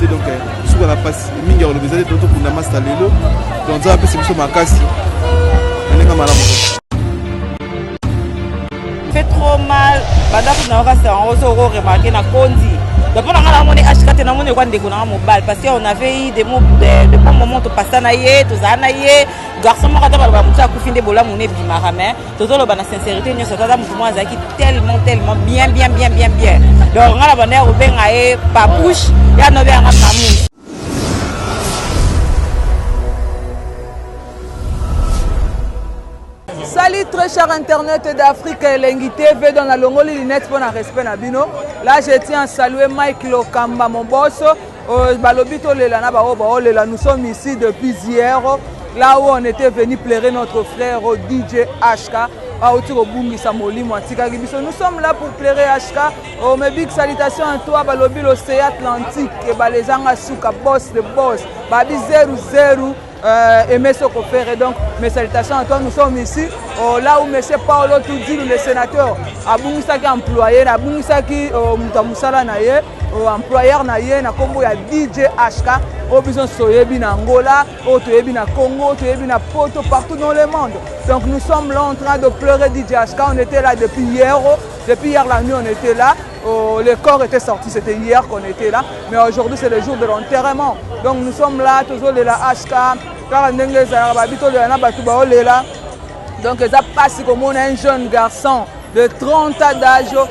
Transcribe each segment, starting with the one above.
donc sur la passe mingi ya lobezali toto kuna master lelo donc ça peut se biso makasi nenga malamu fait trop mal badako na rasa on oso remarquer na kondi donc on a la monnaie HKT na monnaie kwa ndeko na mobile parce qu'on avait eu des bons moments to passer na ye to za na ye garçon mo kata ba mutu akufinde bola monnaie bimara mais toto lo bana sincérité nyo sota mutu mo azaki tellement bien donc ngala bana o benga e papouche ya no benga mamouche. Salut très cher internet d'Afrique Elengi TV dans la Longoli Linette pour un respect Nabino. Là je tiens à saluer Mike Lokamba mon boss. Balobito Lelana Baoba nous sommes ici depuis hier. Là où on était venu plairer notre frère DJ HK. Nous sommes là pour plairer HK. Mes big salutations à toi, Balobi l'Océan Atlantique, Balezanga Souka, boss de boss, Babi 00. Aimer ce qu'on fait. Donc, mes salutations à toi. Nous sommes ici, là où M. Paolo Toudilou, le sénateur, Abungisaki employé, Abungisaki Mutamusala Naye, employeur Naye, na Congo, il y a DJ HK, au besoin de Soyebi na Angola, au Toyebi na Congo, Toyebi na Poto, partout dans le monde. Donc, nous sommes là en train de pleurer DJ HK. On était là depuis hier la nuit, on était là. Le corps était sorti, c'était hier qu'on était là, mais aujourd'hui c'est le jour de l'enterrement. Donc nous sommes là, toujours les HK, donc ils ont passé comme un jeune garçon de 30 ans d'âge, d'autres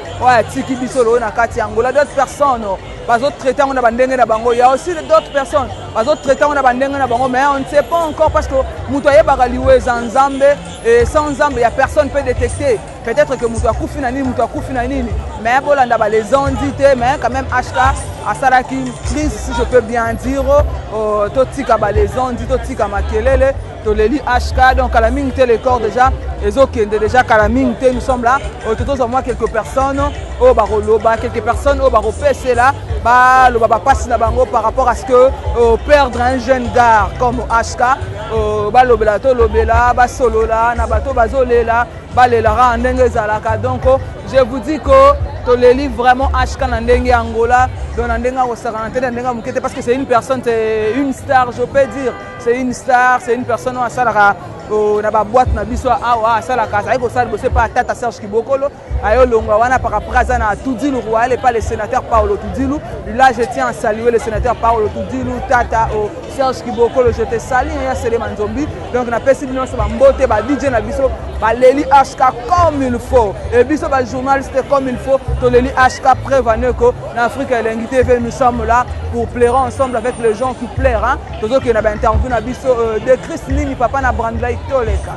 personnes. Il y a aussi d'autres personnes, mais on ne sait pas encore parce que et sans Zambé, il n'y a personne qui peut détecter. Peut-être que Moutou Finanini, mais les ondités, mais quand même HK, Asaraki, crise, si je peux bien dire, Totika les ondités, Totika Makelele, Toleli HK, donc à la mingte les corps déjà, les autres déjà à la mingte, nous sommes là, autour de moi quelques personnes, au Baroloba, quelques personnes au Baro PC là, le Baba passe na bango par rapport à ce que perdre un jeune gars comme HK, Balobela, Tolobela, Basolola, Nabato Bazolela, Balela, Ndenge Zalaka. Donc je vous dis que Toleli vraiment HK Ndenge Angola, Ndenge Mukete parce que c'est une personne, c'est une star, je peux dire. C'est une star, c'est une personne à Salara. Na ba boîte na biso awa sala kasa eko sala bosse pas tata Serge Kibokolo ayo longwa wana par rapport à na Toudilou Royal et pas le sénateur Paolo Toudilou. Là je tiens à saluer le sénateur Paolo Toudilou tata Serge Kibokolo, je te salue ya Seleman Zombi. Donc na pesi bino sa mbote ba DJ na biso ba Leli HK comme il faut et biso ba journaliste comme il faut to Leli HK prévenez que en Afrique Elengi TV nous sommes là pour pleurer ensemble avec les gens qui pleurent hein. Toujours que na ba interview na biso de Chris Nini papa na Brandlay Toleka.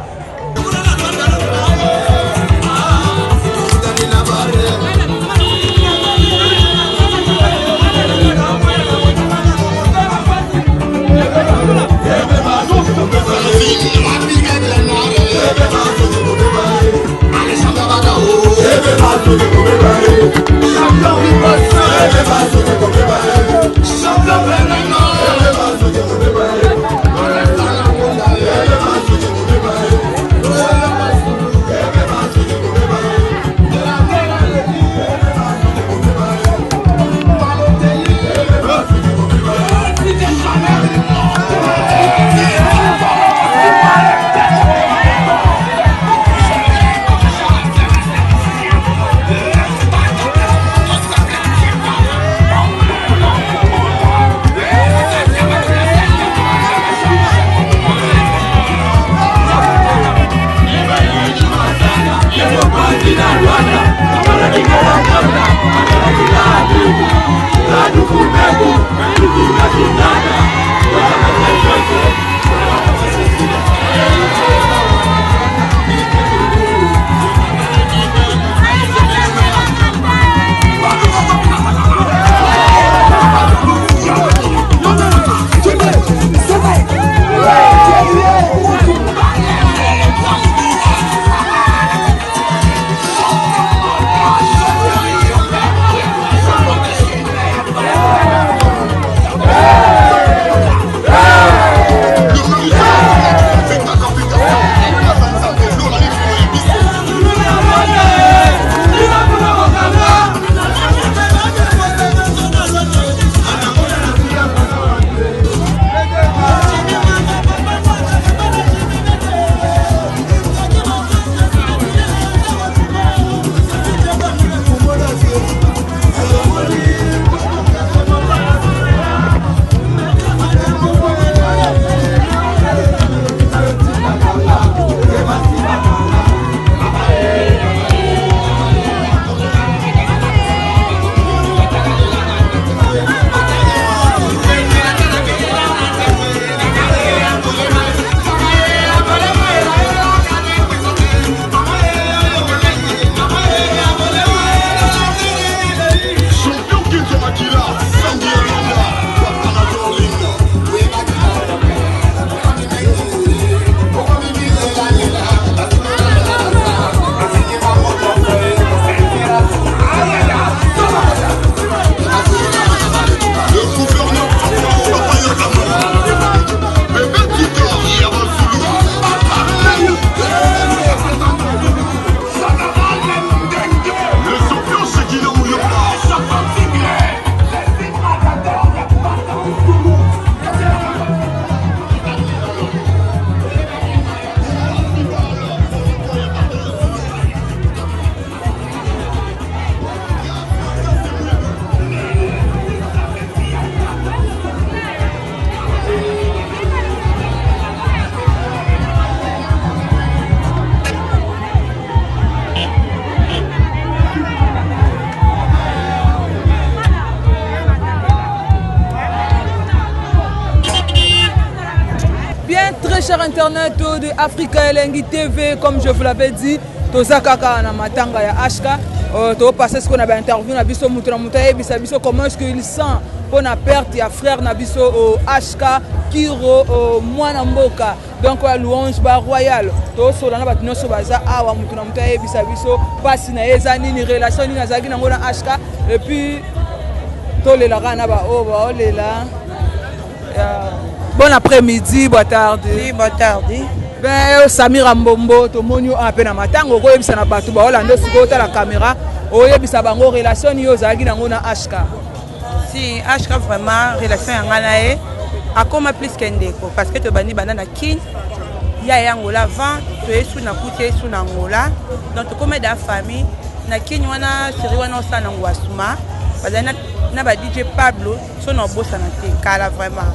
chers internautes de Africa Elengi TV, comme je vous l'avais dit, toza kaka na matanga ya Ashka. To passer ce qu'on avait interview na biso mutu na mutu yebisa biso comment est-ce qu'il sent pour na perte ya frère na biso au Ashka Kiro mwana mboka. Donc la louange ba royal. To so na batu nyonso baza awa mutu na mutu yebisa biso pasi na eza nini relation ni nazaki na ngona Ashka et puis to le la na ba o ba o le la. Bon après-midi, bon tardi. Oui, bon tardi. Ben Samira Mbombo to monyo ape na matango ko yebisa na batu ba Holando siko ta la caméra o yebisa bango relation yo zaki na ngona Ashka. Si Ashka vraiment relation ya ngana e akoma plus kendeko parce que to bani banana kin ya yangola vent to esu na kuti esu na ngola donc to comme da famille na kin wana siri wana osana ngwasuma bazana na ba DJ Pablo so na bossa na te kala vraiment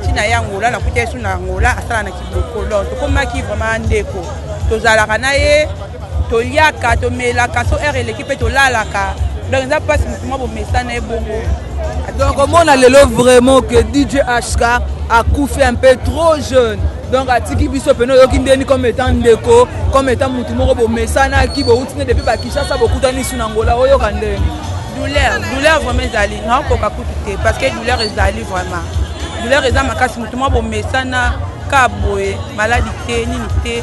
tina yangola na kuti esu na ngola asala na kiboko donc to comme ki vraiment ndeko to zalaka na ye to liaka to melaka so er l'équipe to lalaka donc ça passe moi pour mesana e bongo. Donc on a le vraiment que DJ Ashka a couffé un peu trop jeune. Donc à Tiki Biso Peno Yokindeni comme étant ndeko, comme étant mutumoro bo mesana qui bo utine depuis ba Kinshasa beaucoup tani sunangola oyo kande. Douleur vraiment zali non poka kutute parce que douleur ezali vraiment. Douleur eza makasi mutumoro bo mesana ka boye maladie te ni te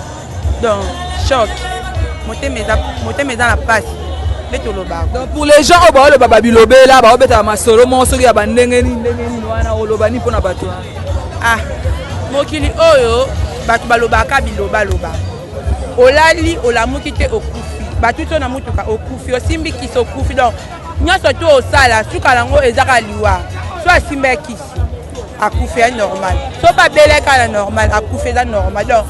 donc choc. Moté meza la passe. Donc pour les gens au le baba bilobe là ba obeta masolo mo so ya bandenge ni wana oloba ni pona bato ah mokili oyo bato balobaka biloba loba olali olamuki te okufi bato to na mutuka okufi osimbi kisi okufi donc nyoso to osala suka lango ezaka liwa so asimba kisi akufi ya normal so ba beleka la normal akufi la normal donc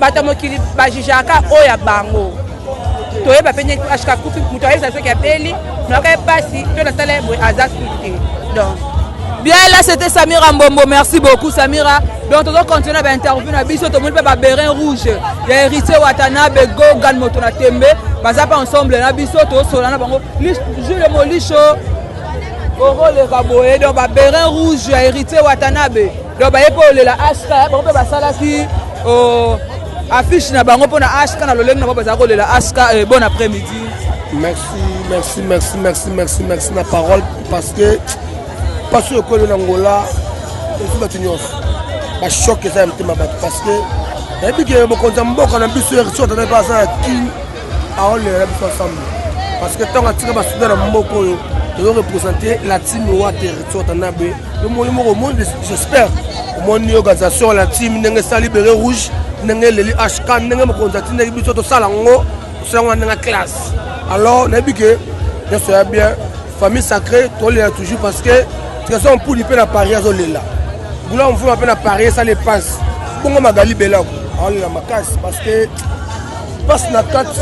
bato mokili bajijaka oya bango toye ba penye Ashka kufi muto aisa so ki apeli na ka pasi to na tala bo azasute donc bien là c'était Samira Mbombo merci beaucoup Samira donc on va continuer à interview na biso to monde ba Bérin Rouge ya héritier Watanabe go gan moto na tembe baza pa ensemble na biso to sola na bango Jules Molisho oro le kaboye donc ba Bérin Rouge ya héritier Watanabe donc ba yepo le la Ashka ba ba sala ki affiche na bango pona Ashka na loleng na baza ko lela Ashka bon après-midi. Merci na parole parce que parce que ko le Angola il faut battre ba choc ça un petit mabat parce que depuis que mo konza mboka na biso sur dans pas ça qui a on le ensemble parce que tant que ba soudan na mboko yo de représenter la team wa territoire tanabe le monde j'espère au moins une organisation la team n'enge sa libéré rouge n'enge leli Ashka n'enge mo konza tina biso to sala ngo so nga classe alors na bike je sois bien famille sacrée to le toujours parce que de toute pour liper la parier zo lela boula on veut à peine parier ça les passe bongo magali bela alors la makas parce que passe na kati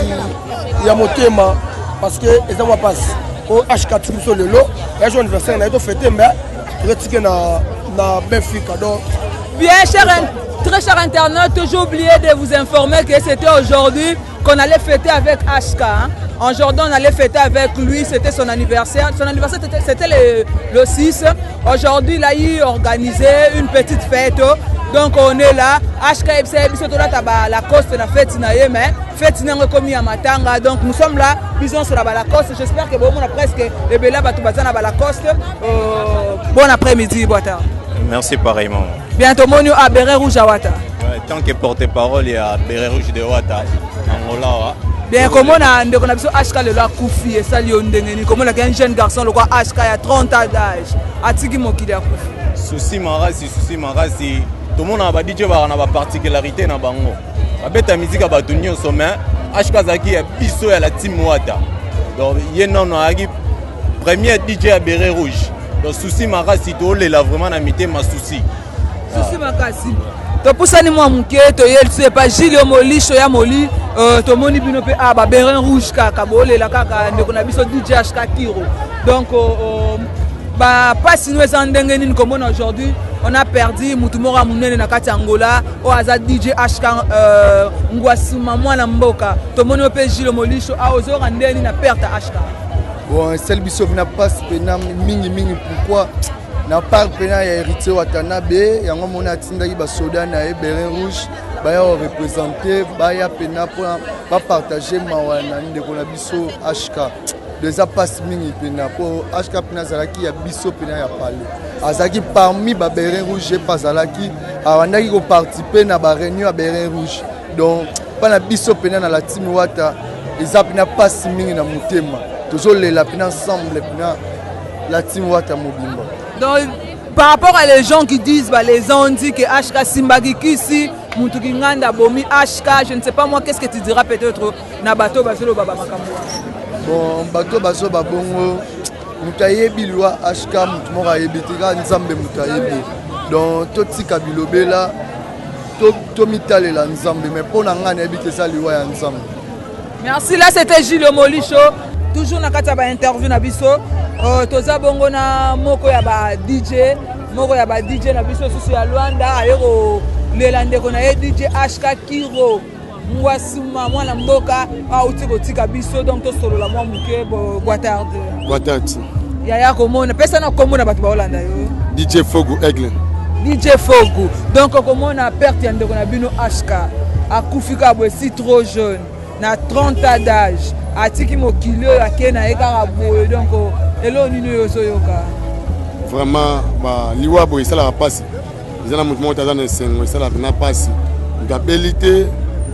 ya motema parce que eza moi passe au H4 sur le lot et jour anniversaire na to fêter mais retike na Benfica donc bien très cher internaute, j'ai oublié de vous informer que c'était aujourd'hui qu'on allait fêter avec Ashka. Hein. Aujourd'hui, on allait fêter avec lui, c'était son anniversaire. Son anniversaire, c'était le 6. Aujourd'hui, il a eu organisé une petite fête. Donc, on est là. Ashka, la coste de la fête, mais fête, comme à Matanga. Donc, nous sommes là, bisons sur la Balacoste. J'espère que bon, on a presque les Bella Batoubazan à Balacoste. Bon après-midi, Boata. Merci pareillement. Bientôt, mon à Béret Rouge à Ouattara. Ouais, tant que porte-parole, il y a Béret Rouge de Ouattara. Angola. Bien, comment on a dit Ashka le la Koufi et ça, comment on a un jeune garçon, le quoi Ashka a 30 ans d'âge. Atiki Moki de Koufi. Souci Marasi. Tout le monde a dit que la particularité dans Bango. Avec ta musique à Batouni au sommet, Ashka Zaki est bisso à la team Ouattara. Donc, il y a un premier DJ à Béret Rouge. Donc, Souci Marasi, tu as vraiment amité ma souci. Souci Marasi. To pusani mwa muke to yel c'est pas Gilles Molisho ya Moli to moni bino pe aba Bérin Rouge kaka bolela kaka ndeko na biso DJ Ashka Kiro. Donc ba pas nous ndenge nini comme aujourd'hui on a perdu mutumora munene na kati Angola o aza DJ Ashka ngwasuma mwana mboka to moni pe Gilles Molisho a ozora ndeni na perte Ashka. Bon celle biso na passe penam mingi pourquoi na part pena ya héritier Watanabe yango mona atindaki basoda na ye Bérin Rouge baya représenter baya pena pour partager mawana ndeko na biso HK déjà passe mingi pena pour HK pena zalaki ya biso pena ya parler azaki parmi ba Bérin Rouge pazalaki awandaki ko participer na ba réunion ya Bérin Rouge donc pana biso pena na la team Wata eza pena passe mingi na mutema tozolela pena ensemble pena la team Wata mobimba. Donc, par rapport à les gens qui disent, bah, les gens dit que HK Simbagi Kisi, Moutoukinganda Bomi HK, je ne sais pas moi, qu'est-ce que tu diras peut-être Nabato Basolo Baba Makambo. Bon, Bato Baso Babongo, Moutayebi Loi HK, Moutoumora Yebetira, Nzambe Moutayebi. Donc, Toti Kabilobe là, Tomitale la Nzambe, mais pour Nangan Yebite ça Liwa Nzambe. Merci, là c'était Gilles Molicho. Toujours na kati ba interview na biso toza bongo na moko ya ba DJ na biso susu ya Luanda ayeko lelande kona ye DJ HK Kiro mwasuma mwana mboka auti kotika biso donc to solo la mwa muke boitard yaya komona pesa na komona batu ba Holanda yo DJ Fogu Aigle donc komona perte ya ndeko na bino HK akufika bo si trop jeune na 30 ans d'âge atiki mokili oyo akena ekaka boye donc elo nini oyo ozoyoka vraiment liwa boye esalaka mpasi eza na moto moko aza na esengo esalaka na mpasi moto abeli te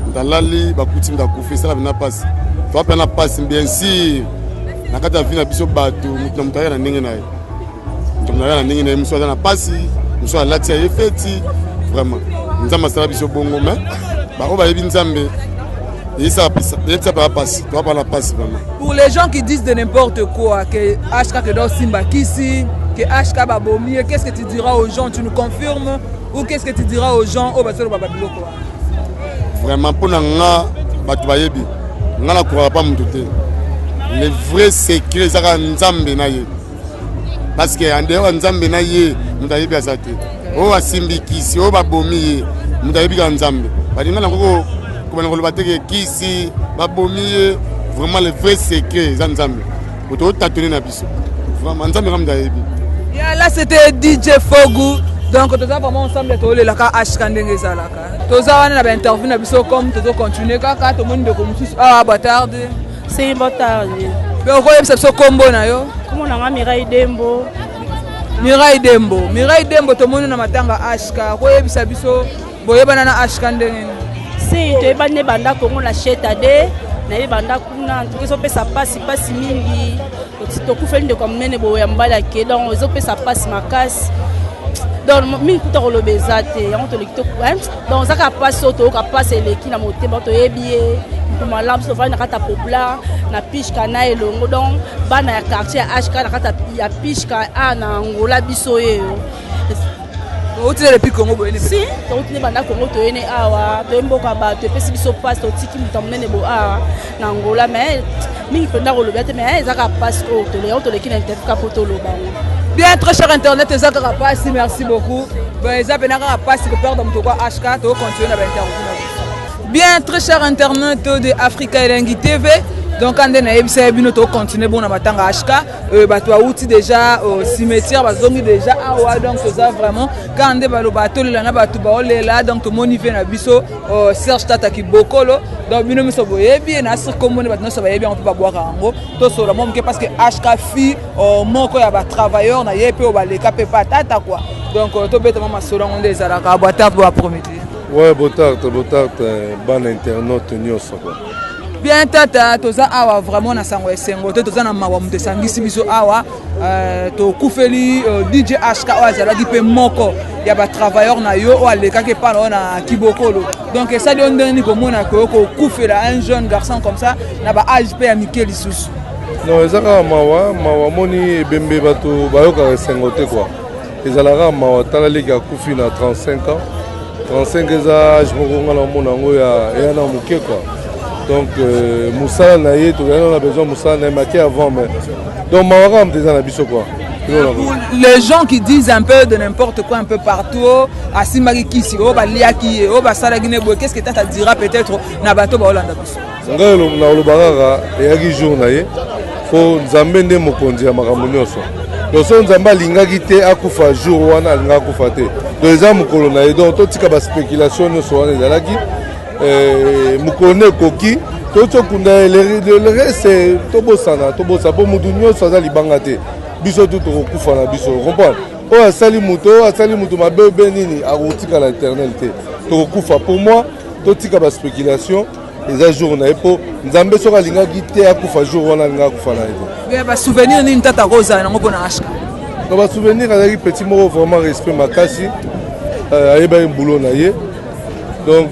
moto alali bakuti moto akufi esalaka na mpasi toa mpe na mpasi bien sûr na kati ya vi na biso bato moto na moto aya na ndenge na ye moto aya na ndenge na ye mosu aza na mpasi mosu alati ya ye feti vraiment nzambe asala biso bongo me baoyo bayebi nzambe. Pour les gens qui disent de n'importe quoi, que HK Kedo Simba Kisi, que HK Babomi, qu'est-ce que tu diras aux gens? Tu nous confirmes? Ou qu'est-ce que tu diras aux gens au Basolo Bababilo? Vraiment, pour nous, Batubayebi, nous ne croyons pas mon côté. Le vrai secret, c'est Nzambe Naye. Parce qu'en dehors Nzambe Naye, nous avons bien ça. Oh, Simbi Kisi, oh, Babomi, nous avons bien Nzambe. Comme on le dit, Kisi, Babomi, vraiment le vrai secret, c'est Nzambe. Pour tout tâtonner na biso. Vraiment, Nzambe Ramdayebi. Là, c'était DJ Fogu. Donc, nous avons vraiment ensemble tous les laka HK ndenge zalaka. Tous avons une interview na biso comme tout continuer kaka tout le monde de comme Boitard. C'est Boitard. Mais on voit ça combo na yo. Comment on a Mireille Dembo. Mireille Dembo tout le monde na matanga HK. Voyez ça biso boye banana HK ndenge. Si tu es banné banda Congo la chetade, na banda kuna tu keso pesa passe mingi. Tu ku fait de comme nene boya mbala ke donc zo pesa passe makasi. Donc mingi kuta ko lobezate, on te lekito hein. Donc ça ka passe auto ka passe leki na motema to yebie. Pour malam so na kata popla na pishka na elongo donc bana ya quartier HK na kata ya pishka ana ngola biso yo. Tu es depuis Congo boyene si tu es banda Congo to ene awa to mboka ba to pesi biso passe to tiki mutamene bo a na Angola mais mingi penda ko lobete mais ezaka passe ko to le kina interview poto lo ba. Bien très cher internet ezaka passe merci beaucoup. Ben ezaka na passe ko perdre mto kwa HK to continuer na ba interview. Bien très cher internet de Africa Elengi TV. Donc quand on a ebisa bino to continuer bon na matanga HK bato outi déjà au cimetière bazongi déjà awa donc ça vraiment quand on balo bato le na bato ba olela donc to moniver na biso Serge Tata Kibokolo donc bino miso boyebi na sur comme bato no so bayebi on peut pas boire rango to so la mom parce que HK fi moko ya ba travailleur na yepe o ba le kapé patata quoi donc to beta mama so on des alaka Boitard pour promettre. Ouais Boitard ban internaute nyonso quoi. Bien tata toza awa vraiment na sango esengo toza na mawa muto sangisi biso awa to kufeli DJ HK azala ki pe moko ya ba travailleur na yo o aleka ke pa na Kibokolo donc ça donne ndeni ko mona ko kufela un jeune garçon comme ça na ba âge pe ya Mikel Isusu. Non ezaka mawa moni bembe bato bayoka esengo te quoi. Ezalaka mawa tala leki akufi na 35 ans 35 eza âge moko ngala mona ngo ya na muke quoi. Donc Moussa Naye, on a besoin de Moussa Naye avant mais donc Mawaram déjà na biso quoi. Les gens qui disent un peu de n'importe quoi un peu partout à Simbagi Kisi o ba liaki o ba salagine boy qu'est-ce que tu diras peut-être na bato ba Holanda biso. Ngalo na lo barara et yaki jour naye faut nzambe nde mokonzi ya makambo nyonso. donc so nzambe alingaki te akufa jour wana alinga akufa te donc eza mokolo na ye donc totika baspéculation nyonso wana ezalaki mokolo na ekoki tocokunda le reste tobosana mpo mutu nyonso aza libanga te biso tu tokokufa na biso comprendre oyo asali mutu mabe obe nini akotika na éternel te tokokufa pour moi totika baspéculation eza jour na ye mpo nzambe soki alingaki te akufa jour wana alinga akufa na ye te basouvenir nini tata kozala nango mpona ashka no basouvenir azalaki petit moko vraiment respect makasi ayebaki mbulo na ye donc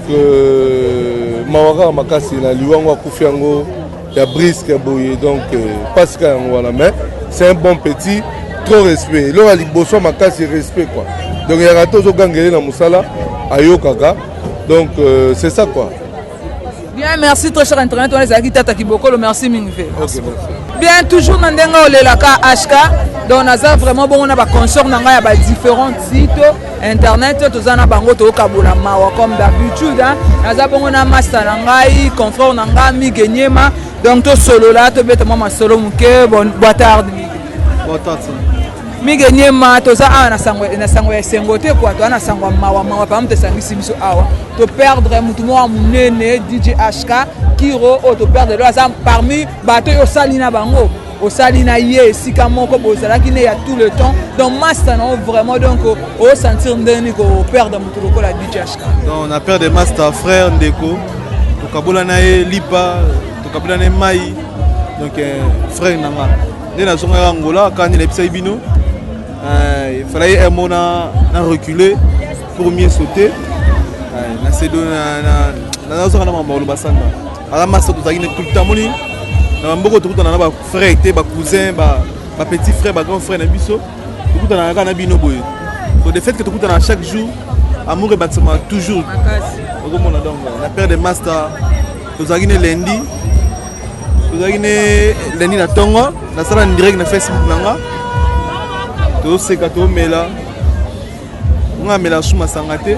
mawa kaka makasi na liwango akufi yango ya briske boye donc pasika yango wana mais c'est un bon petit trop respect eloko ya liboso makasi respect quoi donc yaka te ozogangele na mosala ayokaka donc c'est ça quoi. Bien, merci très cher internet. On les a quittés à Takibokolo. Merci Mingve. Okay, bien, toujours dans le cas HK. Donc, on a vraiment bon, on a consort dans différents sites internet. Tous en a bango to Kabula Mawa comme d'habitude. On a bon, on a master nangai, confrère nangai, Miguenyema. Donc, tout solo là, tout bêtement ma solo muke. Bon, boa tarde. Boa tarde. Miguenyema toza na sango ya sengote kwa to na sango mawa par exemple sangisi biso awa to perdre mutu mo munene DJ HK Kiro o to perdre lo ça parmi bato yo salina bango o salina ye sika moko bozala ki ne ya tout le temps donc master non vraiment donc o sentir ndeni ko perdre mutu ko la DJ HK donc on a perdu master frère Ndeko to kabola na ye lipa to kabola na mai donc frère nanga ndena zonga Angola quand il est psaibino. Il fallait un moment reculer pour mieux sauter. Na sedo na zona na mambolo basanga. Ala master to zagine tout le temps moni. Na mboko to kutana na ba frère té ba cousin ba petit frère ba grand frère na biso. To kutana na bino boye. So de fait que to kutana chaque jour amour et bâtiment toujours. Donc on a perdu des masters. To zagine lundi. To zagine lundi na tongo na sala direct na Facebook nanga. To seka to mela nga mela suma sangate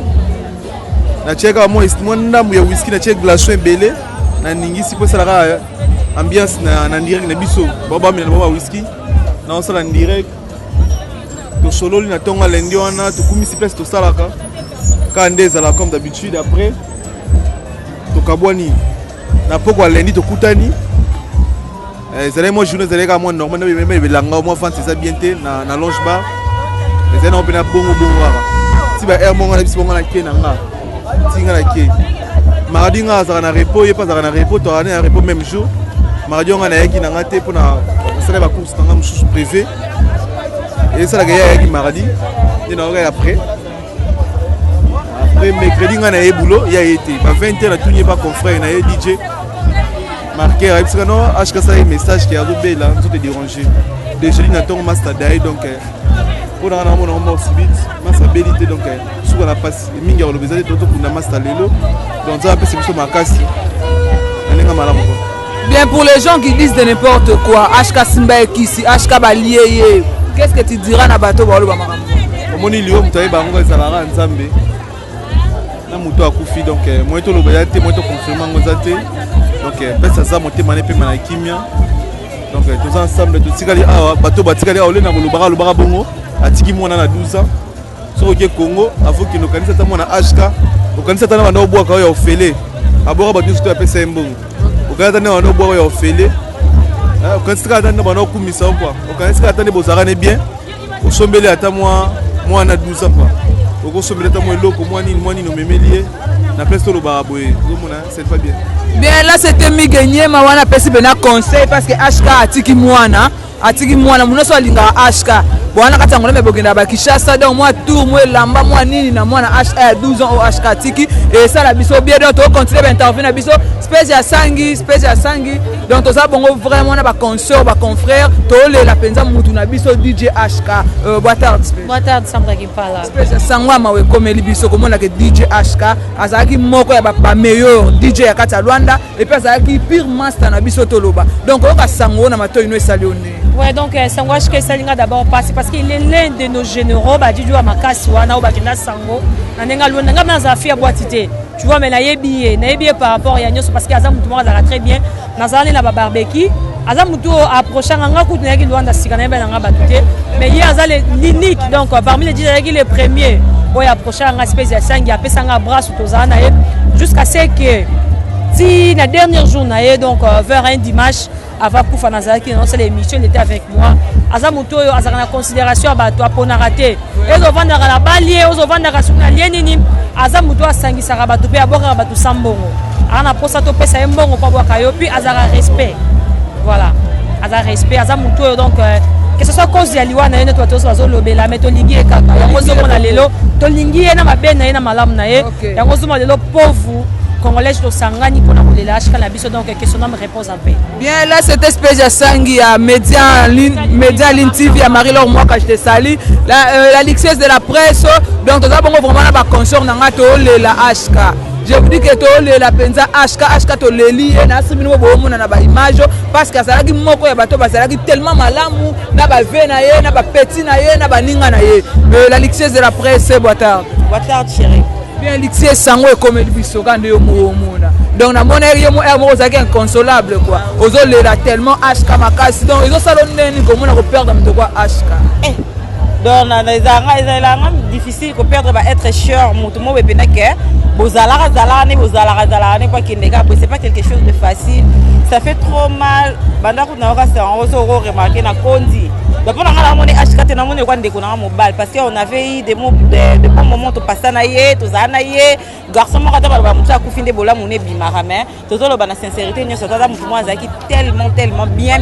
na cheka mo ndambu ya whisky na cheka glaçon belé na ningisi po sala ambiance na direct na biso baba mela baba whisky na on sala direct to solo na tonga lendi wana to kumisi place to salaka ka ndeza la comme d'habitude après to kabwani na poko lendi to kutani c'est moi journée c'est moi normal mais langa moi fan c'est ça bien té na lounge bar c'est on peut na bongo si ba air monga na biso monga na ke na nga tinga na ke mardi nga za na repos et pas za na repos to na repos même jour mardi nga na yaki na nga té pour na ça ba course tanga mouchou privé et ça la gaya yaki mardi et na après mercredi nga na e boulot il y a été ba 20h na tout n'y pas confrère na e DJ marqué parce que non HK ça un message qui a doublé là tout est dérangé déjà il n'attend master d'ailleurs donc pour un moment on si vite master bélité donc sur la passe mingi on le besoin de tout pour na master lelo donc ça peut c'est sur ma casse nenga malamu bien pour les gens qui disent de n'importe quoi HK Simba Kisi HK Balié qu'est-ce que tu diras na bateau ba lo ba makambo omoni liyo mutaye bango ezalaka nzambe na muto akufi donc moi to lo ba te moi to confirmer ngozate donc pesa za motema ne pe mana kimia donc tous ensemble tout tikali awa bato batikali awa le na lobaka bongo atiki mona na 12 ans so ke Congo avant que nous kanisa ta mona HK okanisa ta na bana obwaka ya ofele abora bato to apesa embongo okanisa ta na bana obwaka ya ofele okanisa ta na bana okumisa kwa okanisa ta ne bozara ne bien osombele ata moi na 12 ans quoi okosombele ta moi loko moi nini omemelie na place to lobaka boye zomona c'est pas bien. Bien là c'était Miguenyema wana pesi bena conseil parce que HK atiki mwana munoso alinga HK bwana kati ngona mebogenda ba Kishasa donc moi tour moi lamba moi nini na mwana HK à 12 ans au HK atiki et ça la biso bien donc to continuer intervenir na biso spécial sangi donc to ça bongo vraiment na ba conseil ba confrère to le la penza mutu na biso DJ HK boa tarde Sandra Kimpala spécial sangwa mawe komeli biso komona que DJ HK azaki moko ya ba meilleur DJ ya kati Rwanda et puis azaki pire master na biso toloba donc oka sango na mato ino esalione. Ouais donc sango HK salinga d'abord parce qu'il est l'un de nos généraux ba Didiou Amakasi wana ou ba kenda sango na ndenga lwanda ngam na zafia boitité tu vois mais na yebié par rapport ya nyoso parce que azam tout monde très bien na zali na ba barbecue aza mutu approché nga kutu na yaki Luanda sika na nga batute mais il aza l'unique donc parmi les 10 yaki le premier oyo approché nga espèce ya sangi apesa nga bras tozala na ye jusqu'à ce que si na dernier jour na ye donc vers un dimanche avant kufa nazalaki non c'est l'émission il était avec moi aza mutu oyo azaka na considération ya bato aponaka te ezovandaka na balie ozovandaka soki na lie nini aza mutu asangisaka bato mpe abokaka bato sa mbongo aa na posa topesa ye mbongo mpo abwaka yo mpe azaka respect voilà aza respect aza mutu oyo donc que ce soit cause ya liwa na ye neti bato oso bazolobela me tolingi ye kaka yango ozomona lelo tolingi ye na mabe na ye na malamu na ye yango ozomona lelo pauvre Congolais to sangani pour la modeler HK na biso donc que son nom repose en paix. Bien là cette espèce de sangi à média Line TV à Marie-Laure moi quand je te salue la lixeuse de la presse donc nous avons vraiment la conscience na ngato la HK. Je vous dis que to la penza HK to leli na simino bo mona na ba image parce que ça qui moko ya bato bazalaki tellement malamu na ba ve na ye na ba petit na ye na ba ninga na ye la lixeuse de la presse boitard chérie. Bien lixé sango et comme biso quand yo mona donc na mona yo mo zaki inconsolable quoi ozo lela tellement HK makasi donc ils ont salonné ni comme on a perdre de quoi HK donc les arrangements difficile que perdre va être cher mutu mo bepena ke bozalaka zalani quoi qui nega c'est pas quelque chose de facile ça fait trop mal banda ko na ka on se remarquer na kondi depuis on a monné HK na monné quoi ndeko na mobile parce qu'on avait eu des bons moments to passer na ye to zana ye garçon mo kata ba mutu akufinde bola monné bimara mais to zo lo bana sincérité nyo sota mutu mo azaki tellement bien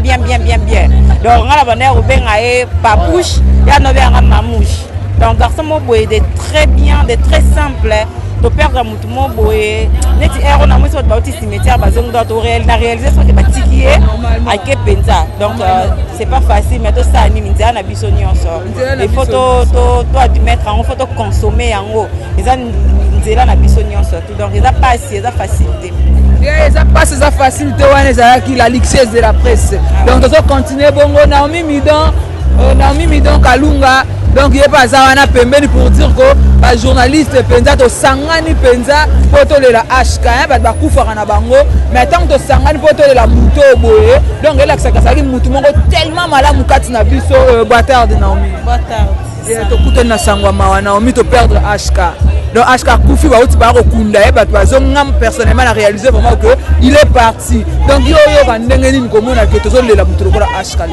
donc on a bana obenga e papouche ya no be mamouche donc garçon mo boye de très bien de très simple to perdre mutu mo boye neti ero na mweso ba uti cimetière bazong do to réel na réalisation ke batiki ye ake penza donc c'est pas facile mais to ça ni minza na biso nyonso il faut to admettre en faut to consommer yango eza nzela na biso nyonso tout donc eza pas si eza facilité eza pas eza facilité wana eza ki la lixeuse de la presse donc to continuer bongo Naomi Midon Kalunga donc il est pas ça wana pembeni pour dire que ba journaliste penza to sangani penza poto le la HK ba ba kufa na bango mais tant to sangani poto le la muto boye donc elle a ça mutu moko tellement malamu kati na biso boitard de Naomi to kuto na sangwa mawa Naomi to perdre HK donc HK kufi ba uti ba ko kunda e ba bazongam personnellement la réaliser vraiment que il est parti donc yo ba ndenge nini ko mona ke to zo le la mutu ko la HK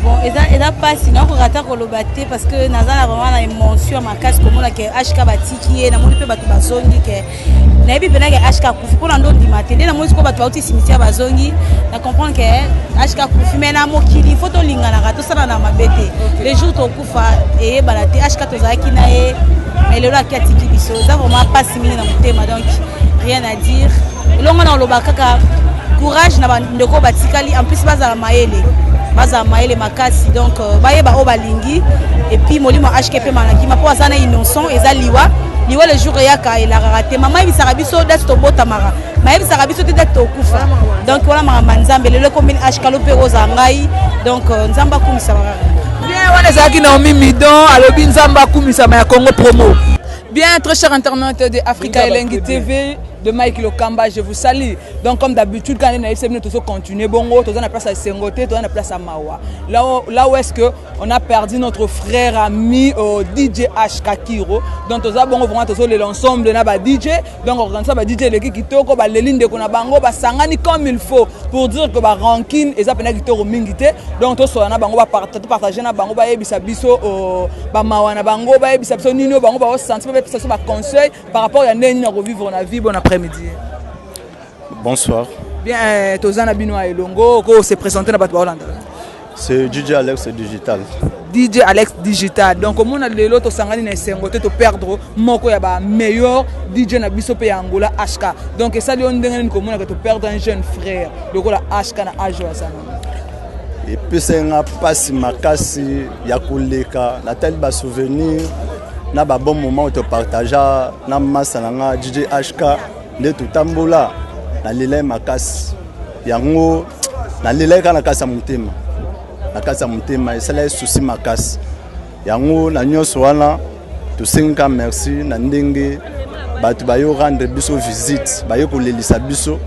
bon eza pasi na kokata koloba te parce que nazala vraiment na émotion makasi komona ke HK batiki ye namoni mpe bato bazongi ke nayebi mpena ke HK kufi mpona ndo ndima te nde namoni sikoyo bato bauti cimetière bazongi na comprendre ke HK kufi me na mokili fo tolinganaka tosala na mabe te les jours tokufa eyebana te HK tozalaki na ye mais lelo aki atiki biso eza vraiment pasi mingi na motema donc rien à dire elongo na oloba kaka courage na bandeko batikali en plus bazala mayele makasi donc bayeba o balingi et puis molimo HK pe manaki ma po azana innocent eza liwa le jour yaka elaka te mama ebisaka biso date to botamaka ma ebisaka biso te date to kufa donc wala mama nzambe lelo commune HK lo pe oza ngai donc nzamba kumisa bien wana zaki Naomi Midon alobi nzamba kumisa ma ya Congo promo. Bien, très chers internautes de Africa Elengi TV, de Mike Lokamba, je vous salue. Donc, comme d'habitude, quand on a essayé de continuer, bongo, on a place à Sengote, on a place à Mawa. Là où est-ce qu'on a perdu notre frère ami DJ HK Kiro. Donc, on a bongo vraiment l'ensemble de notre DJ. Donc, on a DJ le qui toko, les lignes de Konabango, sangani comme il faut pour dire que ranking et ça peine qui toko mingité. Donc, on a bango partager na bango ba ebisa biso ba mawa na bango ba ebisa biso nino bango ba sentir ça c'est ma conseil par rapport à Neni à revivre la vie. Bon après-midi. Bonsoir. Bien, Tozana Bino et Longo, ko se présenter na Batwa Hollande. C'est DJ Alex Digital. DJ Alex Digital. Donc comme on a le lot sangani na sengote to perdre moko ya ba meilleur DJ na biso pe Angola HK. Donc ça lui on ndengeni comme on a to perdre un jeune frère. Donc la HK na ajo sana. Et puis c'est un passe makasi ya koleka na tel ba souvenir. Na ba bon moment où te partager na massa na DJ HK de tout tambola na lele makasi yango na lele kana kasa mutema et ça les souci makasi yango na nyoso wana to senga merci na ndenge batu bayo rendre biso visite bayo ko lelisa biso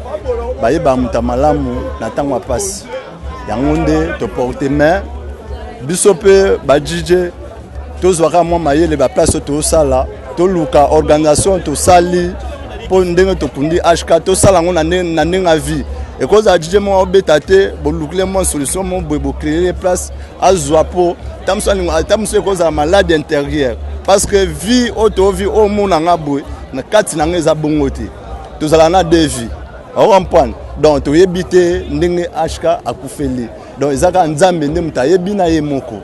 baye ba mutamalamu na tangwa passe yango nde toporte main biso mpe badj tozwaka mwa mayele baplace tosala toluka organisation tosali mpo ndenge tokundi hk tosala yango na ndenge ya vie ekozala dj moko obeta te bolukile mwa solution mo boye bocréer place azwa mpo tamoso ekozala malade intérieure parce que vie oyo tovi oyo monanga boye na kati na ngo eza bongo te tozala na deux vies okomprendre donc toyebi te ndenge hk akufeli donc ezaka nzambe nde moto ayebi na ye moko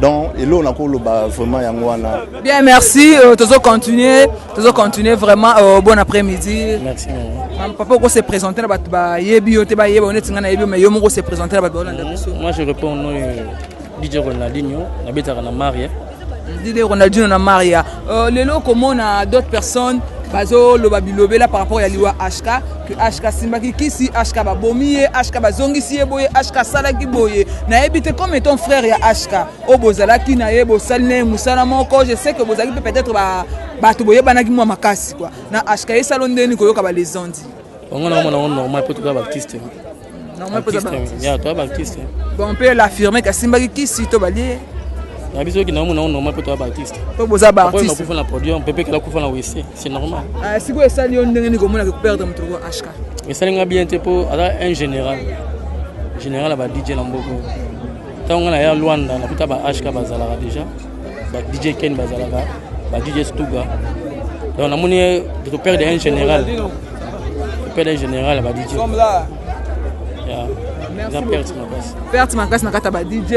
donc elo nakoloba vraiment yango wana. Bien, merci. Tozo continuer vraiment. Bon après-midi. Merci. Papa, on s'est présenté là bas yebi ote ba yebi on est ngana yebi mais yo mongo s'est présenté là bas Rolanda biso. Moi je réponds au nom de DJ Ronaldinho, na betaka na Maria. DJ Ronaldinho na Maria. Lelo comment on a d'autres personnes bazo lo babilobe là par rapport à liwa HK que HK simbaki kisi HK ba bomiye HK ba zongisi boye HK salaki boye na ebité comme ton frère ya HK o bozalaki na yebo salne musala moko je sais que bozaki peut-être ba to boye banaki moi makasi quoi na HK e salondeni ko yoka ba lezondi on a normal pour toi baptiste normal pour toi ya toi baptiste bon on peut l'affirmer que simbaki kisi to balié na biso ki na mona normal pour toi baptiste pour boza baptiste on peut na podium pepe kala kufa na WC c'est normal si vous esali on ndenge ni ko mona ko perdre mutro HK esalinga bien te pour ala un général ba DJ na mboko tango na ya Luanda na puta ba HK bazalaka déjà ba DJ Ken bazalaka ba DJ Stuga donc na moni de perdre un général ba DJ comme là merci. Perte ma casse na kata ba DJ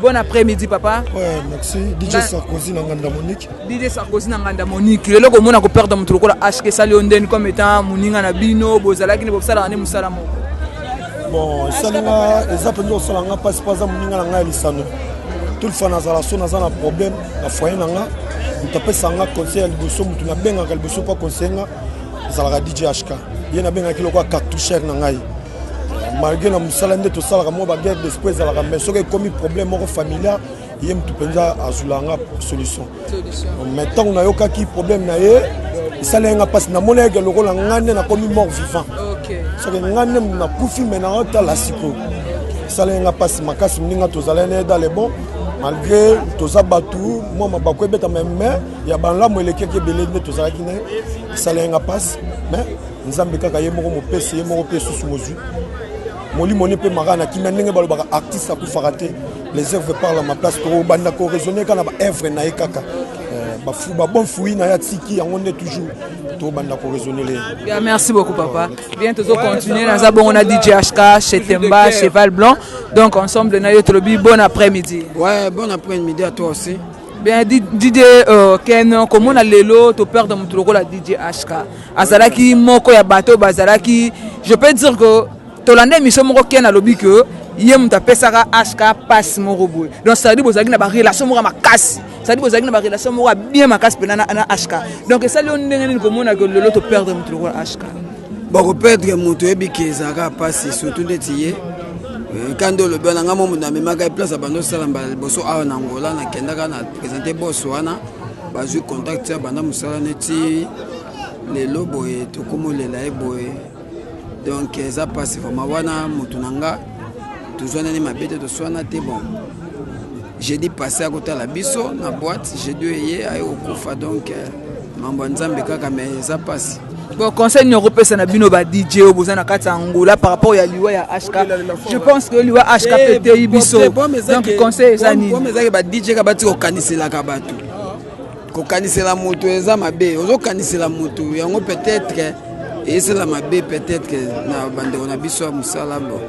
bon après-midi papa. Ouais, merci. DJ Sarkozy na nganda Monique. DJ Sarkozy na nganda Monique. Lelo ko mona ko perdre mutu lokola HK Salionden comme étant muninga na bino bozalaki ne bosala ne musala moko. Bon, salinga ezapendo salanga passe pas muninga na nga lisano. Tout le fois nazala so nazana problème na foyer nanga. Mutape sanga conseil ya liboso mutu na benga ka liboso pa conseil nga zalaka DJ HK. Yena benga kiloko cartouche na ngai. Malgré la musala nde to sala ka ba guerre d'esprit za la mais soki komi problème moko familial yem tu penza azulanga solution maintenant on a yoka ki problème na ye sala nga passe na mona ke lokola ngane na komi mort vivant OK soki ngane na kufi maintenant ta la siko sala nga passe makasi mninga to zala ne dans les bons malgré to za batu moi ma bakwe beta même ya banla mo eleke ke belé ne to zala ki ne sala nga passe mais nzambe kaka ye moko mo pesi ye moko pesi sous mozu Moli moni pe marana ki menenge balobaka artiste akufaka te les œuvres parlent à ma place to banda ko raisonner kana ba œuvre na ekaka ba fu ba bon fouille na ya tiki yango ne toujours to banda ko raisonner les. Bien merci beaucoup papa. Bien toujours continuer dans bon on a DJ HK chez Temba Cheval Blanc donc ensemble na yotrobi bon après-midi. Ouais, bon après-midi à toi aussi. Bien DJ Ken comment on a lelo to perdre mutu lokola DJ HK azalaki moko ya bateau bazalaki je peux dire que Tolande mission moko ken alobi que yem ta pesaka HK passe moko boy donc ça dit bozaki na ba relation moko makasi ça dit bozaki na ba relation moko bien makasi pe na HK donc ça li ndenge ni komona que lelo to perdre mutu ko HK bon ko perdre mutu ebi kezaka passe surtout de tiye quand le ben nga mo na memaka place bando sala mbala boso awa na Angola na kendaka na présenter boss wana ba ju contact ya banda musala neti lelo boy to komolela e boy donc ça passe vraiment wana mutunanga toujours nani mabete to swana te bon j'ai dit passer à côté la biso na boîte j'ai dû y aller au kufa donc mambo nzambe kaka mais ça passe bon conseil européen ça na bino ba DJ au bozana kata Angola par rapport ya liwa ya HK je pense que liwa HK peut biso donc conseil ça ni bon mais ça ba DJ ka bati ko kanisela ka batu ko kanisela moto eza mabe ozo kanisela moto yango peut-être et c'est la mabe peut-être que na bande on a biso musala bo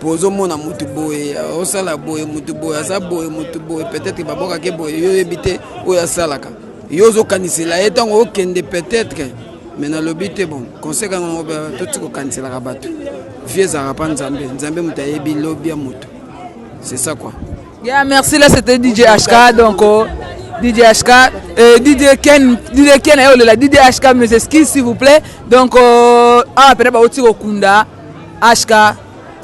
pozo mona mutu boye o sala boye mutu boye asa boye mutu boye peut-être ba boka ke boye yo ebité o ya salaka yo zo kanisela etango okende peut-être que mais na lobité bon conseil quand on tout ko kanisela ka batu vieux za pa nzambe muta yebi lobia mutu c'est ça quoi. Yeah, merci là c'était DJ HK donc DJ HK, DJ Ken la DJ HK mes excuses s'il vous plaît. Donc après ba oti okunda HK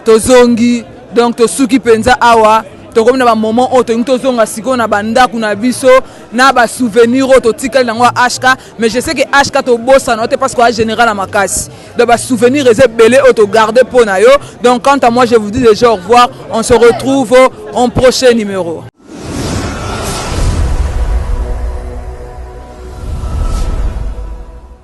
tozongi donc to suki penza awa to comme na ba moment o to tozonga siko na banda kuna biso na ba souvenir o to tikali nango HK mais je sais que HK to bossa note parce que général à makasi de souvenirs belé auto garder pour nayo. Donc quant à moi je vous dis déjà au revoir, on se retrouve au prochain numéro.